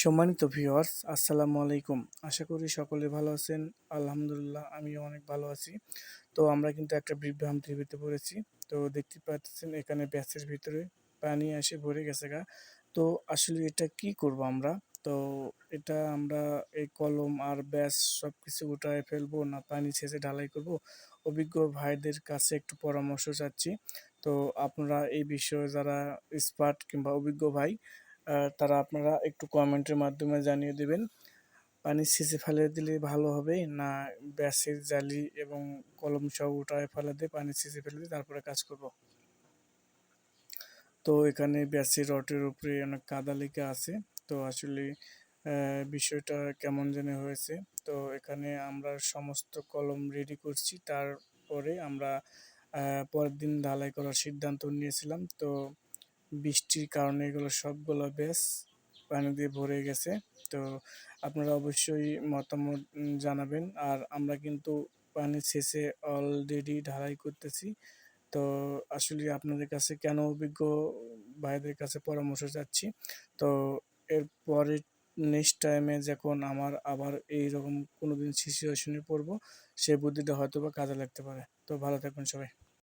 সম্মানিত ভিউয়ার্স, আসসালামু আলাইকুম। আশা করি সকলে ভালো আছেন। আলহামদুলিল্লাহ আমিও অনেক ভালো আছি। তো আমরা কিন্তু একটা বিভ্রান্তির ভিতরে পড়েছি। তো দেখতে পাচ্ছেন এখানে ব্যাসের ভিতরে পানি এসে ভরে গেছে গা। তো আসলে এটা কি করব আমরা? তো এটা আমরা এই কলম আর ব্যাস সবকিছু উঠায় ফেলবো না পানি ছেঁচে ঢালাই করব? অভিজ্ঞ ভাইদের কাছে একটু পরামর্শ চাচ্ছি। তো আপনারা এই বিষয়ে যারা এক্সপার্ট কিংবা অভিজ্ঞ ভাই তারা আপনারা একটু কমেন্টের মাধ্যমে জানিয়ে দিবেন। পানি ছেঁচে ফেলে দিলে ভালো হবে না ব্যাসের জালি এবং কলম সহ উঠায় ফেলে দিয়ে পানি ছেঁচে ফেলে দিয়ে তারপরে কাজ করব। তো এখানে ব্যাসের রডের উপরে অনেক কাদা লেগে আছে। তো আসলে বিষয়টা কেমন জানি হয়েছে। তো এখানে আমরা সমস্ত কলম রেডি করছি। তারপরে আমরা পরের দিন ঢালাই করার সিদ্ধান্ত নিয়েছিলাম। তো বৃষ্টির কারণে এগুলো সবগুলো ব্যাস পানি দিয়ে ভরে গেছে। তো আপনারা অবশ্যই মতামত জানাবেন। আর আমরা কিন্তু পানি ছেঁচে অলরেডি ঢালাই করতেছি। তো আসলে আপনাদের কাছে কেন অভিজ্ঞ ভাইদের কাছে পরামর্শ চাচ্ছি। তো এরপরে নেক্সট টাইমে যখন আমার আবার এইরকম কোনোদিন সিচুয়েশনে পড়বো, সেই বুদ্ধিটা হয়তোবা কাজে লাগতে পারে। তো ভালো থাকবেন সবাই।